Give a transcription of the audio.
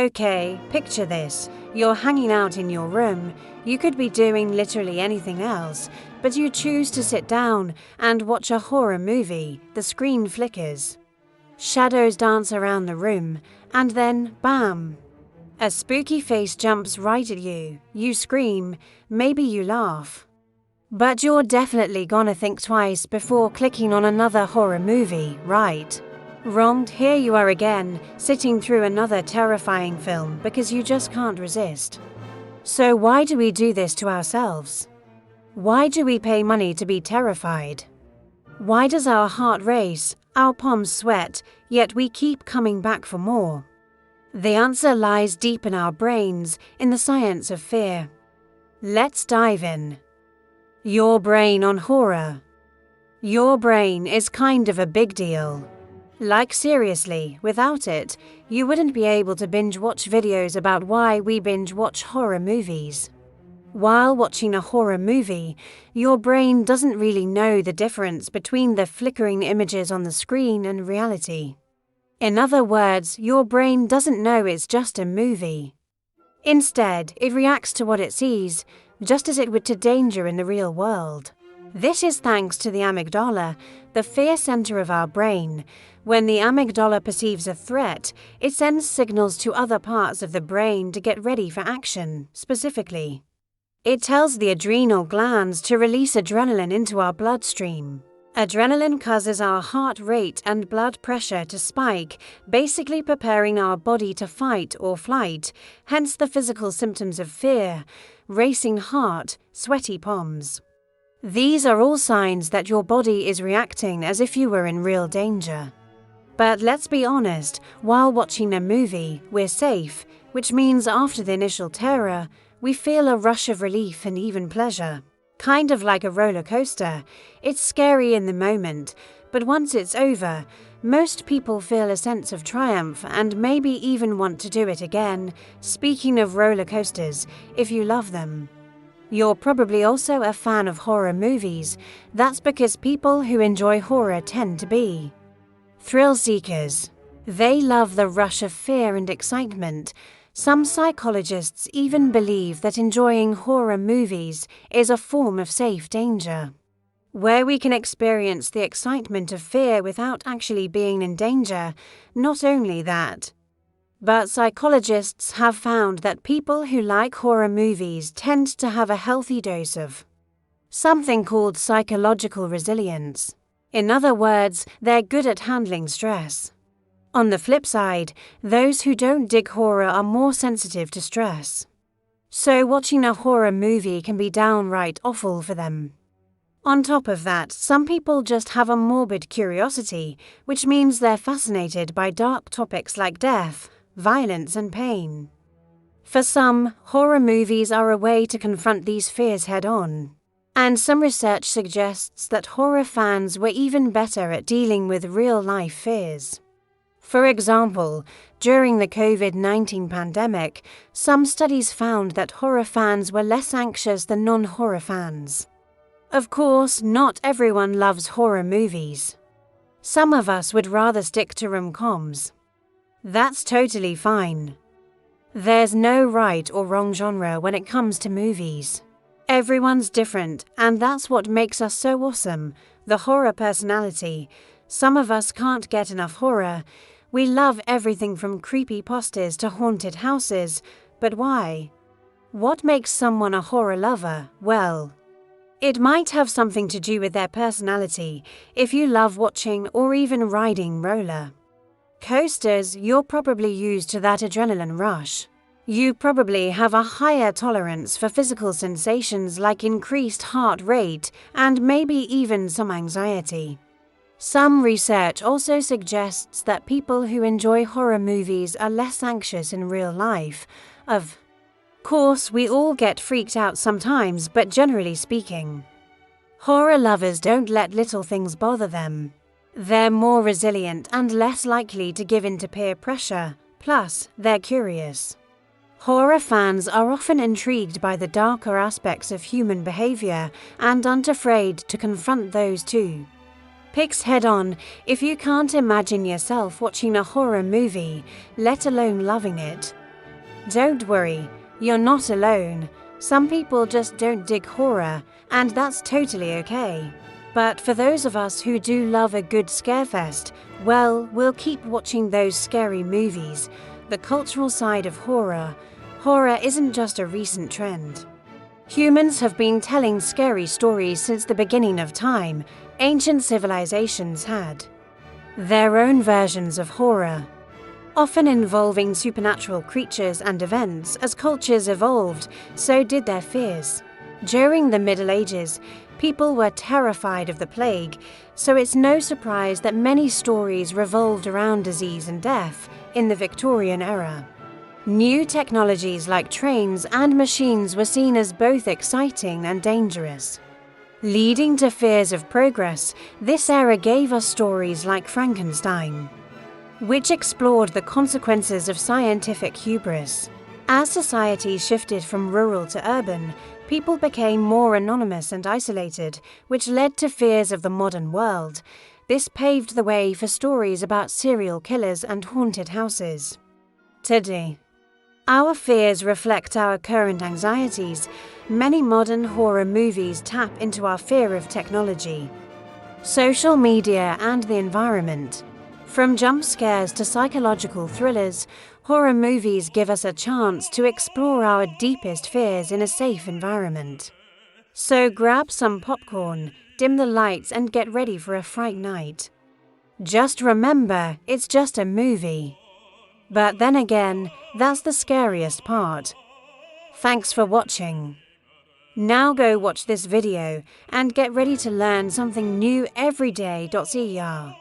Okay, picture this. You're hanging out in your room. You could be doing literally anything else, but you choose to sit down and watch a horror movie. The screen flickers. Shadows dance around the room, and then, bam! A spooky face jumps right at you. You scream, maybe you laugh. But you're definitely gonna think twice before clicking on another horror movie, right? Wrong, here you are again, sitting through another terrifying film because you just can't resist. So why do we do this to ourselves? Why do we pay money to be terrified? Why does our heart race, our palms sweat, yet we keep coming back for more? The answer lies deep in our brains, in the science of fear. Let's dive in. Your brain on horror. Your brain is kind of a big deal. Like seriously, without it, you wouldn't be able to binge watch videos about why we binge watch horror movies. While watching a horror movie, your brain doesn't really know the difference between the flickering images on the screen and reality. In other words, your brain doesn't know it's just a movie. Instead, it reacts to what it sees, just as it would to danger in the real world. This is thanks to the amygdala, the fear center of our brain. When the amygdala perceives a threat, it sends signals to other parts of the brain to get ready for action, specifically. It tells the adrenal glands to release adrenaline into our bloodstream. Adrenaline causes our heart rate and blood pressure to spike, basically preparing our body to fight or flight, hence the physical symptoms of fear, racing heart, sweaty palms. These are all signs that your body is reacting as if you were in real danger. But let's be honest, while watching a movie, we're safe, which means after the initial terror, we feel a rush of relief and even pleasure. Kind of like a roller coaster. It's scary in the moment, but once it's over, most people feel a sense of triumph and maybe even want to do it again. Speaking of roller coasters, if you love them. You're probably also a fan of horror movies. That's because people who enjoy horror tend to be thrill seekers. They love the rush of fear and excitement. Some psychologists even believe that enjoying horror movies is a form of safe danger, where we can experience the excitement of fear without actually being in danger. Not only that, but psychologists have found that people who like horror movies tend to have a healthy dose of something called psychological resilience. In other words, they're good at handling stress. On the flip side, those who don't dig horror are more sensitive to stress. So watching a horror movie can be downright awful for them. On top of that, some people just have a morbid curiosity, which means they're fascinated by dark topics like death, violence, and pain. For some, horror movies are a way to confront these fears head-on. And some research suggests that horror fans were even better at dealing with real-life fears. For example, during the COVID-19 pandemic, some studies found that horror fans were less anxious than non-horror fans. Of course, not everyone loves horror movies. Some of us would rather stick to rom-coms. That's totally fine. There's no right or wrong genre when it comes to movies. Everyone's different, and that's what makes us so awesome, the horror personality. Some of us can't get enough horror. We love everything from creepypastas to haunted houses, but why? What makes someone a horror lover? Well, it might have something to do with their personality. If you love watching or even riding roller coasters, you're probably used to that adrenaline rush. You probably have a higher tolerance for physical sensations like increased heart rate and maybe even some anxiety. Some research also suggests that people who enjoy horror movies are less anxious in real life. Of course, we all get freaked out sometimes, but generally speaking, horror lovers don't let little things bother them. They're more resilient and less likely to give in to peer pressure, plus, they're curious. Horror fans are often intrigued by the darker aspects of human behavior and aren't afraid to confront those too. Picks head on. If you can't imagine yourself watching a horror movie, let alone loving it, Don't worry, you're not alone. Some people just don't dig horror, and that's totally okay. But for those of us who do love a good scarefest, well, we'll keep watching those scary movies. The cultural side of horror. Horror isn't just a recent trend. Humans have been telling scary stories since the beginning of time. Ancient civilizations had their own versions of horror, often involving supernatural creatures and events. As cultures evolved, so did their fears. During the Middle Ages, people were terrified of the plague, so it's no surprise that many stories revolved around disease and death in the Victorian era. New technologies like trains and machines were seen as both exciting and dangerous. Leading to fears of progress, this era gave us stories like Frankenstein, which explored the consequences of scientific hubris. As society shifted from rural to urban, people became more anonymous and isolated, which led to fears of the modern world. This paved the way for stories about serial killers and haunted houses. Today, our fears reflect our current anxieties. Many modern horror movies tap into our fear of technology, social media, and the environment. From jump scares to psychological thrillers, horror movies give us a chance to explore our deepest fears in a safe environment. So grab some popcorn, dim the lights, and get ready for a fright night. Just remember, it's just a movie. But then again, that's the scariest part. Thanks for watching. Now go watch this video and get ready to learn something new every day. See ya.